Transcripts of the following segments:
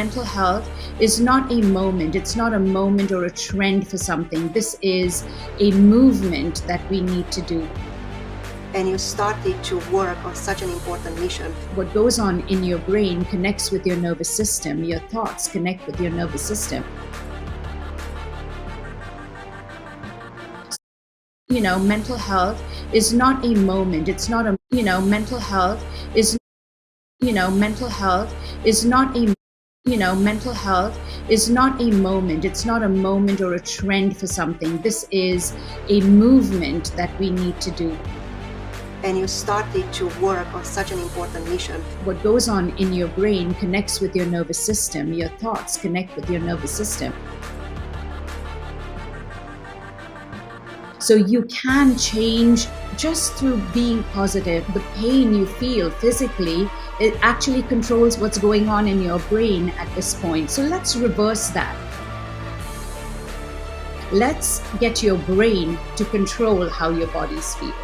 Mental health is not a moment. It's not a moment or a trend for something. This is a movement that we need to do. And you started to work on such an important mission. What goes on in your brain connects with your nervous system. Your thoughts connect with your nervous system. Mental health is not a moment. It's not a, mental health is, mental health is not a mental health is not a moment. It's not a moment or a trend for something. This is a movement that we need to do. And you started to work on such an important mission. What goes on in your brain connects with your nervous system. Your thoughts connect with your nervous system. So you can change just through being positive. The pain you feel physically, it actually controls what's going on in your brain at this point. So let's reverse that. Let's get your brain to control how your body's feeling.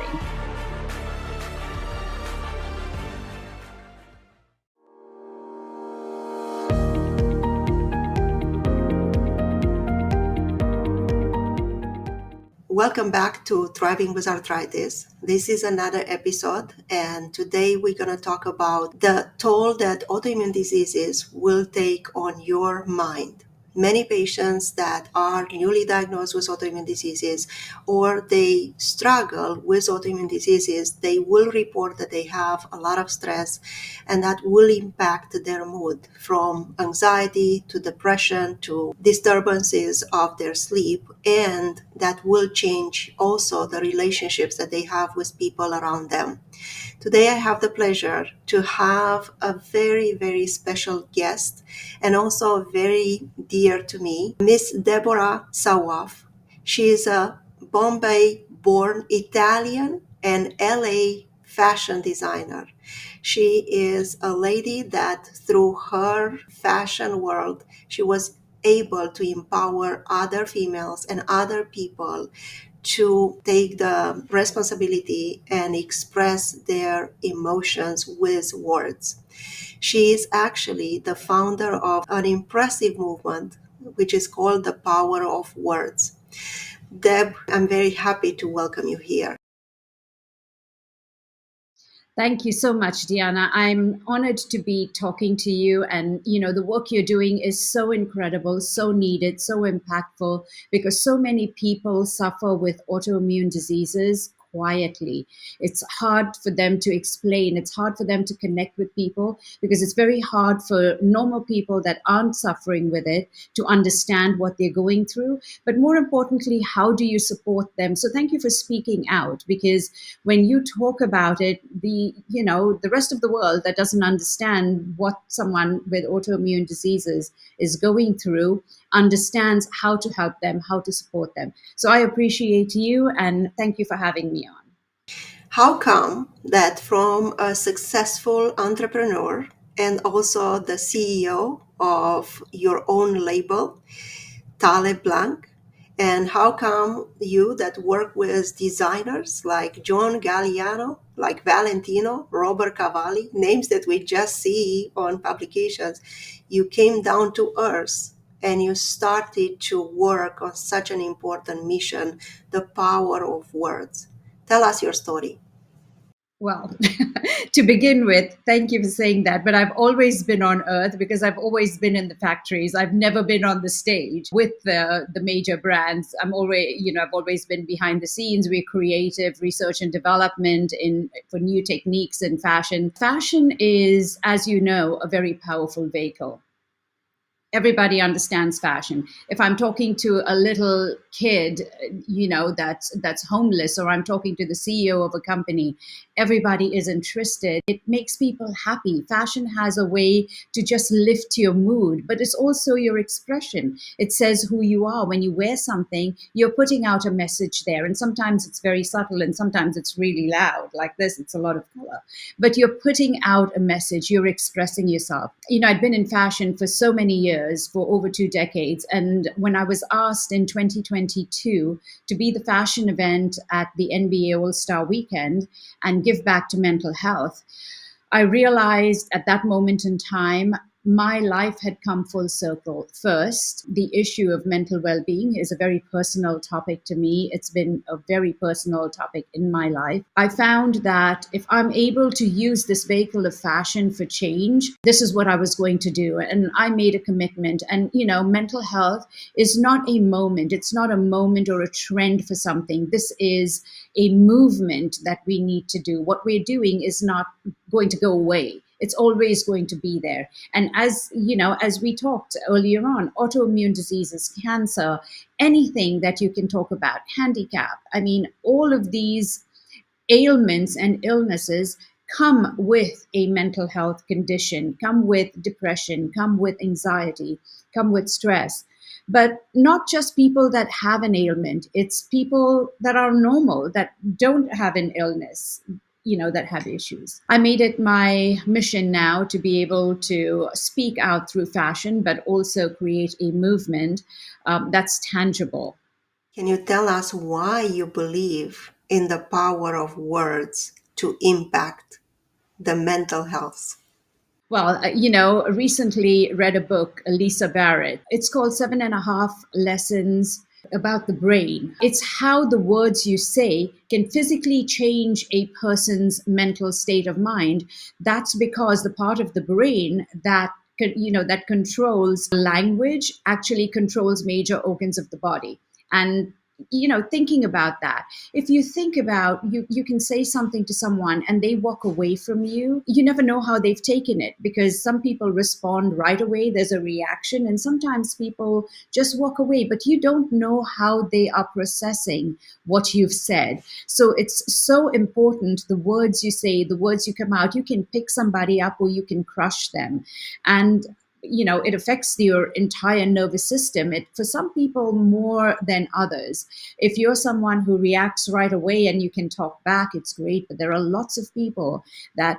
Welcome back to Thriving with Arthritis. This is another episode, and today we're going to talk about the toll that autoimmune diseases will take on your mind. Many patients that are newly diagnosed with autoimmune diseases or they struggle with autoimmune diseases, they will report that they have a lot of stress, and that will impact their mood, from anxiety to depression to disturbances of their sleep, and that will change also the relationships that they have with people around them. Today I have the pleasure to have a very, very special guest, and also very dear to me, Miss Deborah Sawaf. She is a Bombay-born Italian and LA fashion designer. She is a lady that through her fashion world, she was able to empower other females and other people to take the responsibility and express their emotions with words. She is actually the founder of an impressive movement which is called the Power of Words. Deb, I'm very happy to welcome you here. Thank you so much, Diana. I'm honored to be talking to you. And, the work you're doing is so incredible, so needed, so impactful, because so many people suffer with autoimmune diseases quietly. It's hard for them to explain. It's hard for them to connect with people, because it's very hard for normal people that aren't suffering with it to understand what they're going through. But more importantly, how do you support them? So thank you for speaking out, because when you talk about it, the rest of the world that doesn't understand what someone with autoimmune diseases is going through understands how to help them, how to support them. So I appreciate you, and thank you for having me on. How come that from a successful entrepreneur and also the CEO of your own label, Taleb Blanc, and how come you that work with designers like John Galliano, like Valentino, Robert Cavalli, names that we just see on publications, you came down to earth and you started to work on such an important mission, the power of words. Tell us your story. Well, to begin with, thank you for saying that. But I've always been on Earth because I've always been in the factories. I've never been on the stage with the major brands. I've always been behind the scenes. We're creative research and development for new techniques in fashion. Fashion is, as you know, a very powerful vehicle. Everybody understands fashion. If I'm talking to a little kid, that's homeless, or I'm talking to the CEO of a company, everybody is interested. It makes people happy. Fashion has a way to just lift your mood, but it's also your expression. It says who you are. When you wear something, you're putting out a message there. And sometimes it's very subtle, and sometimes it's really loud, like this. It's a lot of color. But you're putting out a message. You're expressing yourself. I'd been in fashion for so many years, for over 2 decades. And when I was asked in 2022 to be the fashion event at the NBA All-Star Weekend and give back to mental health, I realized at that moment in time my life had come full circle. First, the issue of mental well being is a very personal topic to me. It's been a very personal topic in my life. I found that if I'm able to use this vehicle of fashion for change, this is what I was going to do. And I made a commitment. And, mental health is not a moment, it's not a moment or a trend for something. This is a movement that we need to do. What we're doing is not going to go away. It's always going to be there. And as we talked earlier on, autoimmune diseases, cancer, anything that you can talk about, handicap, I mean, all of these ailments and illnesses come with a mental health condition, come with depression, come with anxiety, come with stress. But not just people that have an ailment, it's people that are normal, that don't have an illness, that have issues. I made it my mission now to be able to speak out through fashion, but also create a movement that's tangible. Can you tell us why you believe in the power of words to impact the mental health? Well, recently read a book, Lisa Barrett. It's called 7.5 Lessons about the Brain. It's how the words you say can physically change a person's mental state of mind. That's because the part of the brain that controls language actually controls major organs of the body. And thinking about that, if you think about, you can say something to someone and they walk away from you, you never know how they've taken it, because some people respond right away, there's a reaction, and sometimes people just walk away, but you don't know how they are processing what you've said. So it's so important, the words you say, the words you come out, you can pick somebody up or you can crush them. And it affects your entire nervous system. It, for some people, more than others. If you're someone who reacts right away and you can talk back, it's great. But there are lots of people that,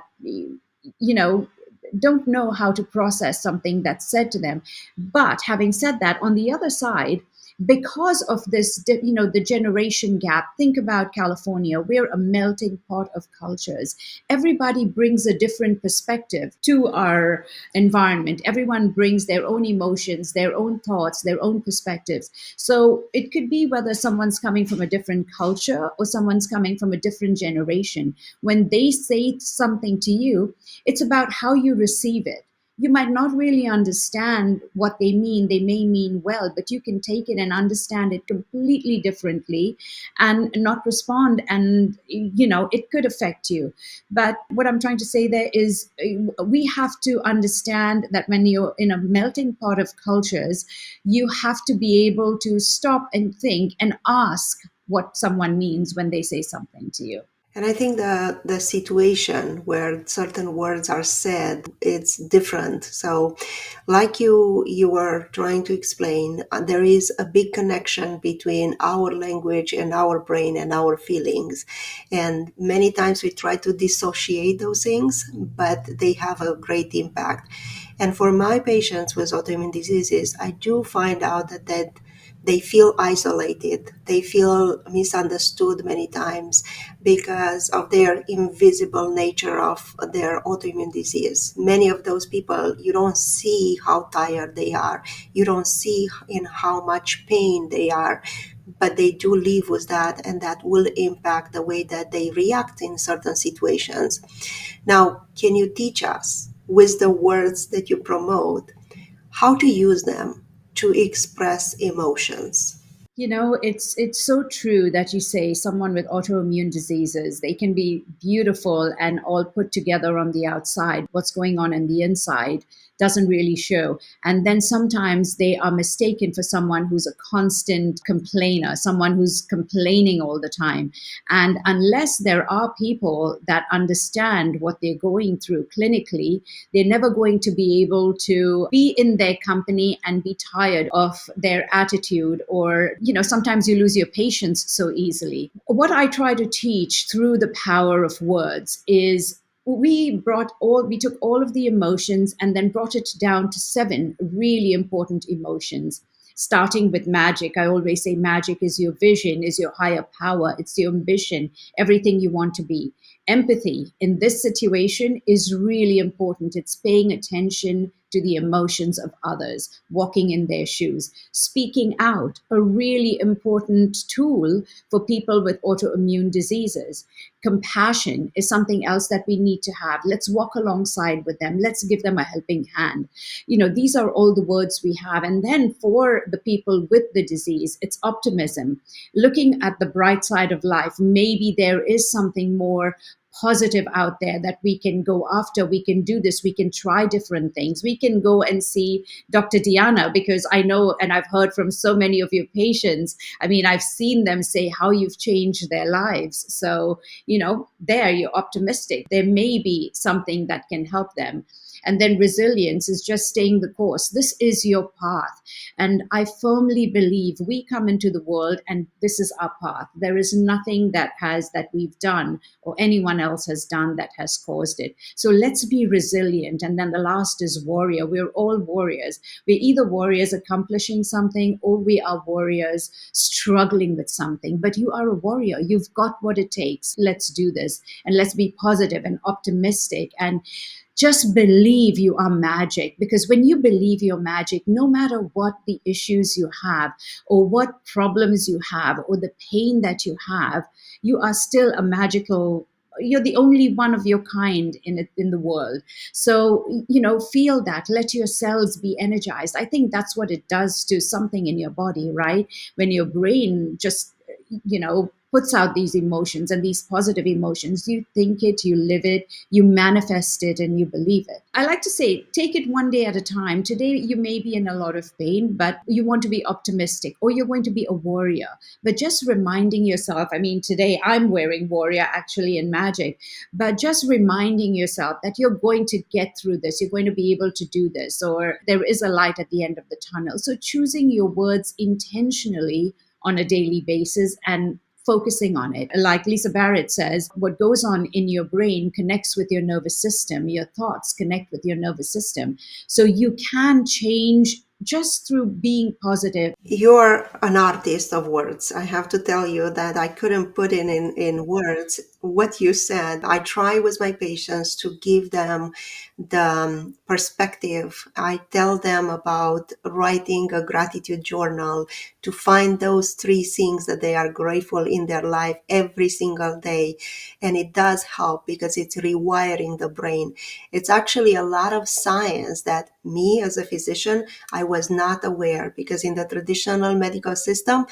don't know how to process something that's said to them. But having said that, on the other side, because of this, the generation gap, think about California. We're a melting pot of cultures. Everybody brings a different perspective to our environment. Everyone brings their own emotions, their own thoughts, their own perspectives. So it could be whether someone's coming from a different culture or someone's coming from a different generation. When they say something to you, it's about how you receive it. You might not really understand what they mean. They may mean well, but you can take it and understand it completely differently and not respond. And, it could affect you. But what I'm trying to say there is we have to understand that when you're in a melting pot of cultures, you have to be able to stop and think and ask what someone means when they say something to you. And I think the situation where certain words are said, it's different. So like you were trying to explain, there is a big connection between our language and our brain and our feelings. And many times we try to dissociate those things, but they have a great impact. And for my patients with autoimmune diseases, I do find out that they feel isolated. They feel misunderstood many times because of their invisible nature of their autoimmune disease. Many of those people, you don't see how tired they are. You don't see in how much pain they are, but they do live with that, and that will impact the way that they react in certain situations. Now, can you teach us, with the words that you promote, how to use them to express emotions? It's so true that you say someone with autoimmune diseases, they can be beautiful and all put together on the outside. What's going on the inside doesn't really show. And then sometimes they are mistaken for someone who's a constant complainer, someone who's complaining all the time. And unless there are people that understand what they're going through clinically, they're never going to be able to be in their company and be tired of their attitude, or sometimes you lose your patience so easily. What I try to teach through the power of words is we took all of the emotions and then brought it down to 7 really important emotions, starting with magic. I always say magic is your vision, is your higher power, it's your ambition, everything you want to be. Empathy in this situation is really important. It's paying attention to the emotions of others, walking in their shoes, speaking out, a really important tool for people with autoimmune diseases. Compassion is something else that we need to have. Let's walk alongside with them. Let's give them a helping hand. These are all the words we have. And then for the people with the disease, it's optimism, looking at the bright side of life. Maybe there is something more positive out there that we can go after. We can do this. We can try different things. We can go and see Dr. Diana, because I know and I've heard from so many of your patients. I mean, I've seen them say how you've changed their lives. So, there you're optimistic. There may be something that can help them. And then resilience is just staying the course. This is your path. And I firmly believe we come into the world and this is our path. There is nothing that we've done or anyone else has done that has caused it. So let's be resilient. And then the last is warrior. We're all warriors. We're either warriors accomplishing something or we are warriors struggling with something. But you are a warrior. You've got what it takes. Let's do this. And let's be positive and optimistic and just believe you are magic, because when you believe you're magic, no matter what the issues you have or what problems you have or the pain that you have, you are still a magical, you're the only one of your kind in the world. So, feel that, let your cells be energized. I think that's what it does to something in your body, right? When your brain just, puts out these emotions and these positive emotions, you think it, you live it, you manifest it, and you believe it. I like to say, take it one day at a time. Today, you may be in a lot of pain, but you want to be optimistic, or you're going to be a warrior. But just reminding yourself, I mean, today I'm wearing warrior actually in magic, but just reminding yourself that you're going to get through this, you're going to be able to do this, or there is a light at the end of the tunnel. So choosing your words intentionally on a daily basis and focusing on it. Like Lisa Barrett says, what goes on in your brain connects with your nervous system. Your thoughts connect with your nervous system. So you can change just through being positive. You're an artist of words. I have to tell you that I couldn't put in words what you said. I try with my patients to give them the perspective. I tell them about writing a gratitude journal, to find those three things that they are grateful in their life every single day. And it does help because it's rewiring the brain. It's actually a lot of science that me as a physician, I was not aware, because in the traditional medical system,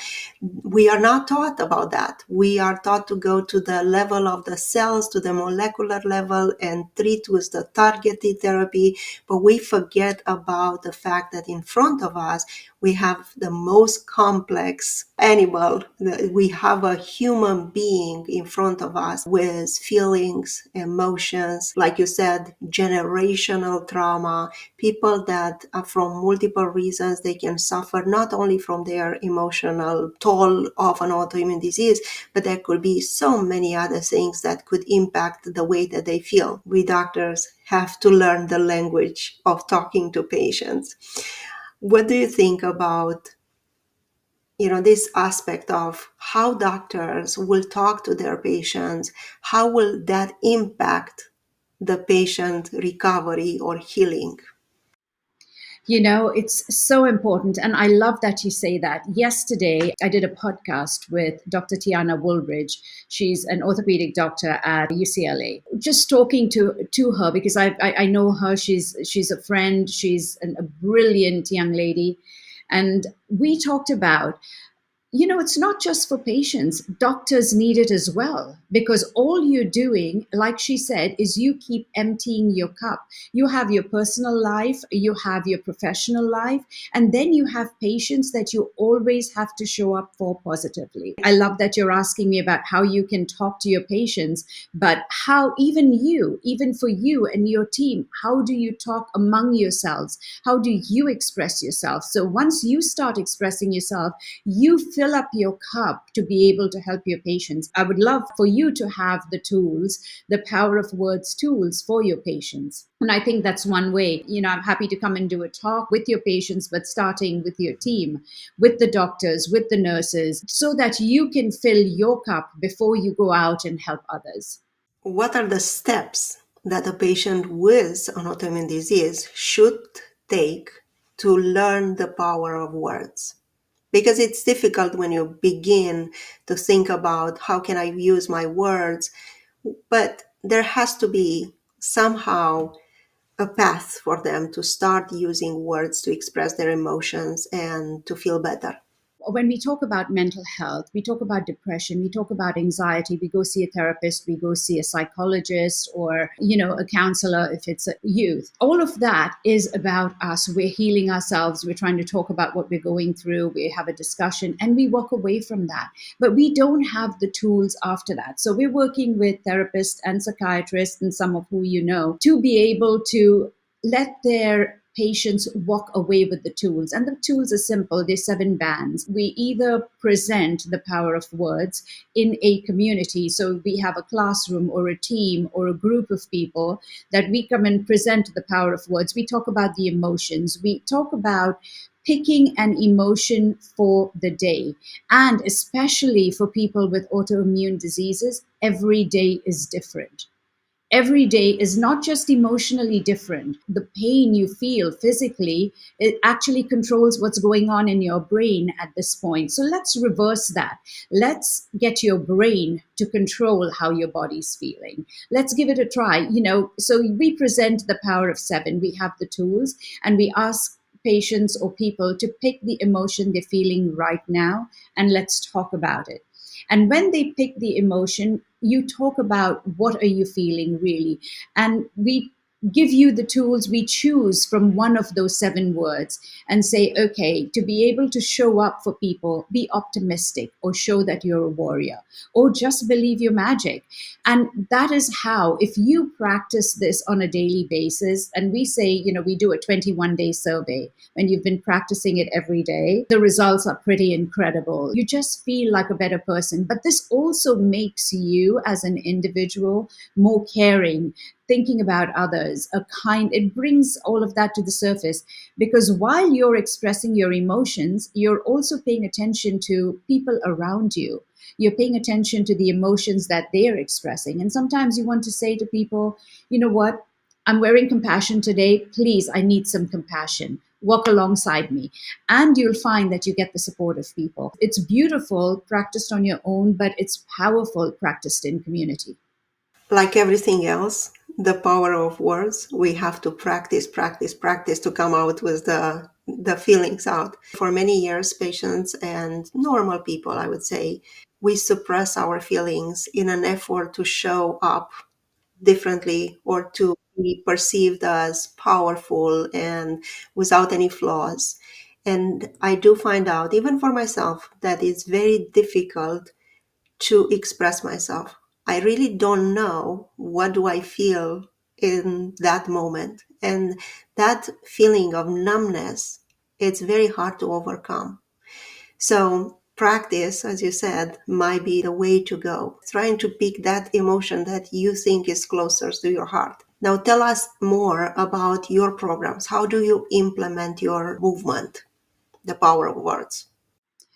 we are not taught about that. We are taught to go to the level of the cells, to the molecular level, and treat with the targeted therapy. But we forget about the fact that in front of us, we have the most complex animal. We have a human being in front of us with feelings, emotions, like you said, generational trauma, people that from multiple reasons, they can suffer not only from their emotional toll of an autoimmune disease, but there could be so many other things that could impact the way that they feel. We doctors have to learn the language of talking to patients. What do you think about this aspect of how doctors will talk to their patients? How will that impact the patient recovery or healing? It's so important. And I love that you say that. Yesterday, I did a podcast with Dr. Tiana Woolridge. She's an orthopedic doctor at UCLA. Just talking to her, because I know her. She's a friend. She's a brilliant young lady. And we talked about, it's not just for patients. Doctors need it as well, because all you're doing, like she said, is you keep emptying your cup. You have your personal life, you have your professional life, and then you have patients that you always have to show up for positively. I love that you're asking me about how you can talk to your patients, but how even for you and your team, how do you talk among yourselves? How do you express yourself? So once you start expressing yourself, you fill up your cup to be able to help your patients. I would love for you to have the tools, the power of words tools for your patients. And I think that's one way. I'm happy to come and do a talk with your patients, but starting with your team, with the doctors, with the nurses, so that you can fill your cup before you go out and help others. What are the steps that a patient with an autoimmune disease should take to learn the power of words? Because it's difficult when you begin to think about how can I use my words, but there has to be somehow a path for them to start using words to express their emotions and to feel better. When we talk about mental health, we talk about depression, we talk about anxiety, we go see a therapist, we go see a psychologist or, a counselor if it's a youth. All of that is about us. We're healing ourselves. We're trying to talk about what we're going through. We have a discussion and we walk away from that. But we don't have the tools after that. So we're working with therapists and psychiatrists and some of who to be able to let their patients walk away with the tools. And the tools are simple. There's 7 bands. We either present the power of words in a community. So we have a classroom or a team or a group of people that we come and present the power of words. We talk about the emotions. We talk about picking an emotion for the day. And especially for people with autoimmune diseases, every day is different. Every day is not just emotionally different. The pain you feel physically, it actually controls what's going on in your brain at this point. So let's reverse that. Let's get your brain to control how your body's feeling. Let's give it a try. So we present the power of 7. We have the tools and we ask patients or people to pick the emotion they're feeling right now and let's talk about it. And when they pick the emotion, you talk about what are you feeling really. And we give you the tools. We choose from one of those 7 words and say, okay, to be able to show up for people, be optimistic or show that you're a warrior or just believe your magic. And that is how, if you practice this on a daily basis, and we say, we do a 21-day survey. When you've been practicing it every day, the results are pretty incredible. You just feel like a better person. But this also makes you as an individual more caring, thinking about others, it brings all of that to the surface. Because while you're expressing your emotions, you're also paying attention to people around you. You're paying attention to the emotions that they're expressing. And sometimes you want to say to people, you know what? I'm wearing compassion today. Please, I need some compassion. Walk alongside me. And you'll find that you get the support of people. It's beautiful practiced on your own, but it's powerful practiced in community. Like everything else, the power of words, we have to practice, practice, practice to come out with the feelings out. For many years, patients and normal people, I would say, we suppress our feelings in an effort to show up differently or to be perceived as powerful and without any flaws. And I do find out, even for myself, that it's very difficult to express myself. I really don't know what do I feel in that moment. And that feeling of numbness, it's very hard to overcome. So practice, as you said, might be the way to go. Trying to pick that emotion that you think is closer to your heart. Now tell us more about your programs. How do you implement your movement, the power of words?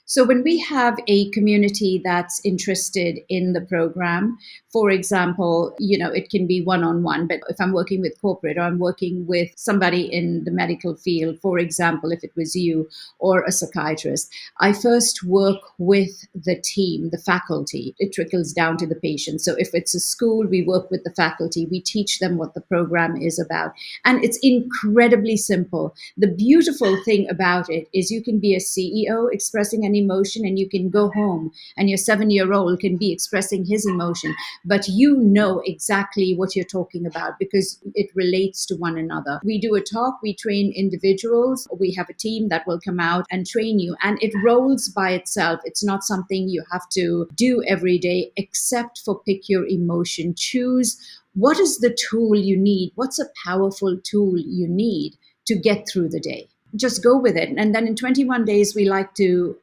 So when we have a community that's interested in the program, for example, it can be one-on-one, but if I'm working with corporate or I'm working with somebody in the medical field, for example, if it was you or a psychiatrist, I first work with the team, the faculty. It trickles down to the patient. So if it's a school, we work with the faculty. We teach them what the program is about. And it's incredibly simple. The beautiful thing about it is you can be a CEO expressing an emotion and you can go home and your 7-year-old can be expressing his emotion, but you know exactly what you're talking about because it relates to one another. We do a talk, we train individuals, we have a team that will come out and train you, and it rolls by itself. It's not something you have to do every day except for pick your emotion. Choose what is the tool you need, what's a powerful tool you need to get through the day. Just go with it. And then in 21 days, we like to,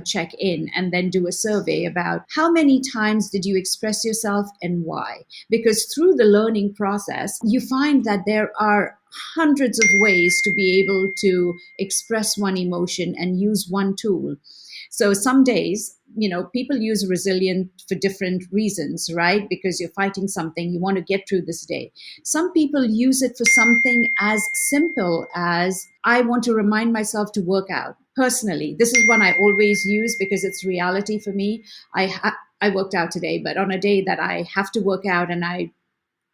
check in and then do a survey about how many times did you express yourself and why? Because through the learning process, you find that there are hundreds of ways to be able to express one emotion and use one tool. So some days, people use resilient for different reasons, right? Because you're fighting something, you want to get through this day. Some people use it for something as simple as, I want to remind myself to work out. Personally, this is one I always use because it's reality for me. I worked out today, but on a day that I have to work out and I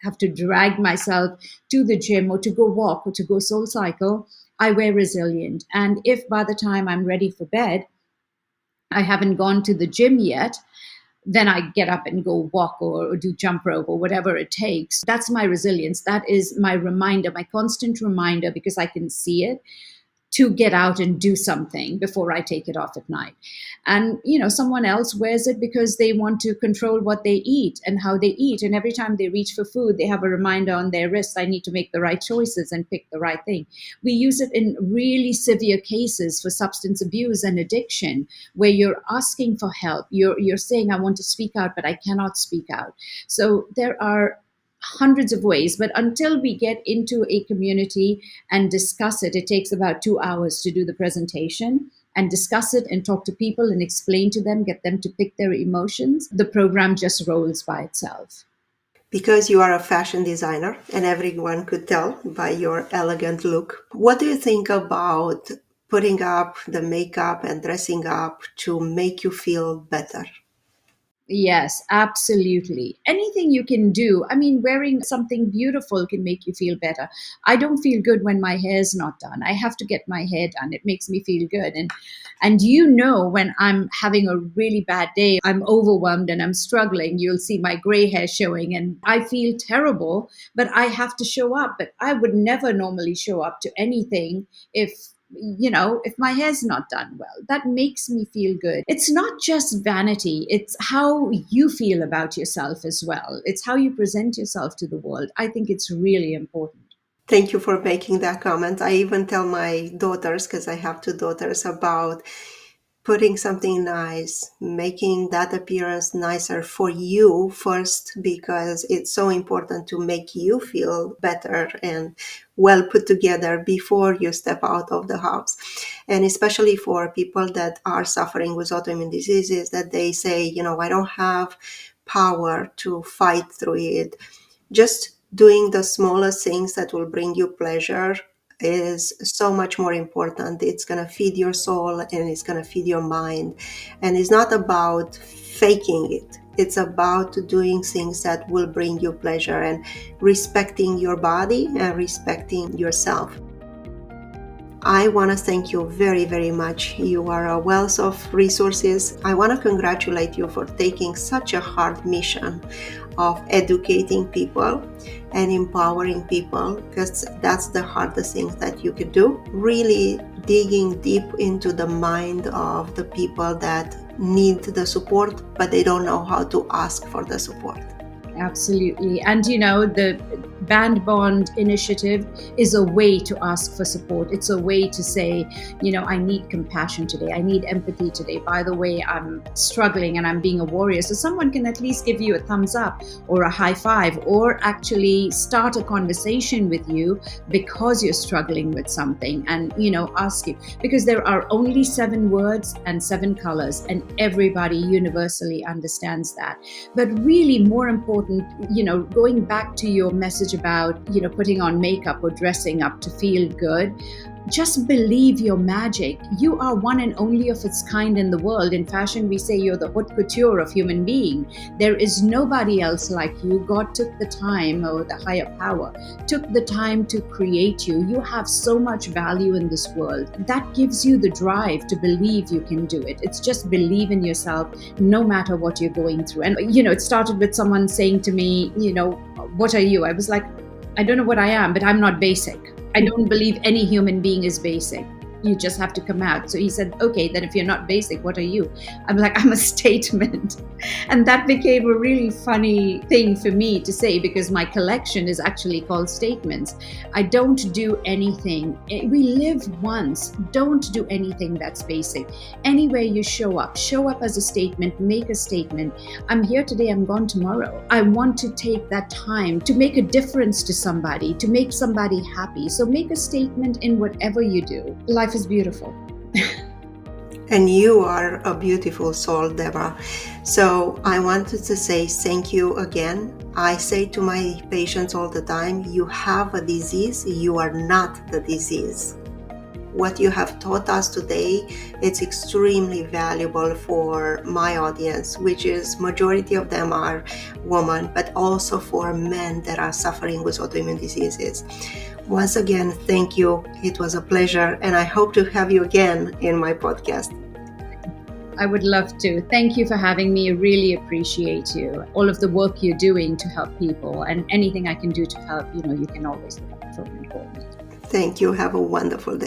have to drag myself to the gym or to go walk or to go soul cycle, I wear resilient. And if by the time I'm ready for bed, I haven't gone to the gym yet, then I get up and go walk or do jump rope or whatever it takes. That's my resilience. That is my reminder, my constant reminder, because I can see it, to get out and do something before I take it off at night. And, someone else wears it because they want to control what they eat and how they eat. And every time they reach for food, they have a reminder on their wrist, I need to make the right choices and pick the right thing. We use it in really severe cases for substance abuse and addiction, where you're asking for help. You're saying, I want to speak out, but I cannot speak out. So there are hundreds of ways, but until we get into a community and discuss it, it takes about 2 hours to do the presentation and discuss it and talk to people and explain to them, get them to pick their emotions. The program just rolls by itself. Because you are a fashion designer and everyone could tell by your elegant look, what do you think about putting up the makeup and dressing up to make you feel better? Yes, absolutely. Anything you can do. I mean, wearing something beautiful can make you feel better. I don't feel good when my hair's not done. I have to get my hair done. It makes me feel good. And when I'm having a really bad day, I'm overwhelmed and I'm struggling, you'll see my gray hair showing and I feel terrible, but I have to show up. But I would never normally show up to anything if my hair's not done well. That makes me feel good. It's not just vanity, it's how you feel about yourself as well. It's how you present yourself to the world. I think it's really important. Thank you for making that comment. I even tell my daughters, because I have two daughters, about putting something nice, making that appearance nicer for you first, because it's so important to make you feel better and well put together before you step out of the house. And especially for people that are suffering with autoimmune diseases, that they say, I don't have power to fight through it. Just doing the smallest things that will bring you pleasure is so much more important. It's going to feed your soul and it's going to feed your mind. And it's not about faking it. It's about doing things that will bring you pleasure and respecting your body and respecting yourself. I want to thank you very, very much. You are a wealth of resources. I want to congratulate you for taking such a hard mission of educating people and empowering people, because that's the hardest thing that you could do. Really digging deep into the mind of the people that need the support, but they don't know how to ask for the support. Absolutely. And the Band Bond initiative is a way to ask for support. It's a way to say, I need compassion today. I need empathy today. By the way, I'm struggling and I'm being a warrior. So someone can at least give you a thumbs up or a high five, or actually start a conversation with you because you're struggling with something and, ask you. Because there are only 7 words and 7 colors, and everybody universally understands that. But really more important, going back to your message about, putting on makeup or dressing up to feel good, just believe your magic. You are one and only of its kind in the world. In fashion, we say you're the haute couture of human being. There is nobody else like you. God took the time, or the higher power took the time to create you. You have so much value in this world. That gives you the drive to believe you can do it. It's just believe in yourself no matter what you're going through. And, it started with someone saying to me, what are you? I was like, I don't know what I am, but I'm not basic. I don't believe any human being is basic. You just have to come out. So he said, okay, then if you're not basic, what are you? I'm like, I'm a statement. And that became a really funny thing for me to say, because my collection is actually called Statements. I don't do anything. We live once. Don't do anything that's basic. Anywhere you show up as a statement, make a statement. I'm here today, I'm gone tomorrow. I want to take that time to make a difference to somebody, to make somebody happy. So make a statement in whatever you do. Life is beautiful. And you are a beautiful soul, Deborah. So I wanted to say thank you again. I say to my patients all the time, you have a disease, you are not the disease. What you have taught us today, it's extremely valuable for my audience, which is majority of them are women, but also for men that are suffering with autoimmune diseases. Once again, thank you. It was a pleasure, and I hope to have you again in my podcast. I would love to. Thank you for having me. I really appreciate you. All of the work you're doing to help people, and anything I can do to help, you can always look up the phone and call me. Thank you. Have a wonderful day.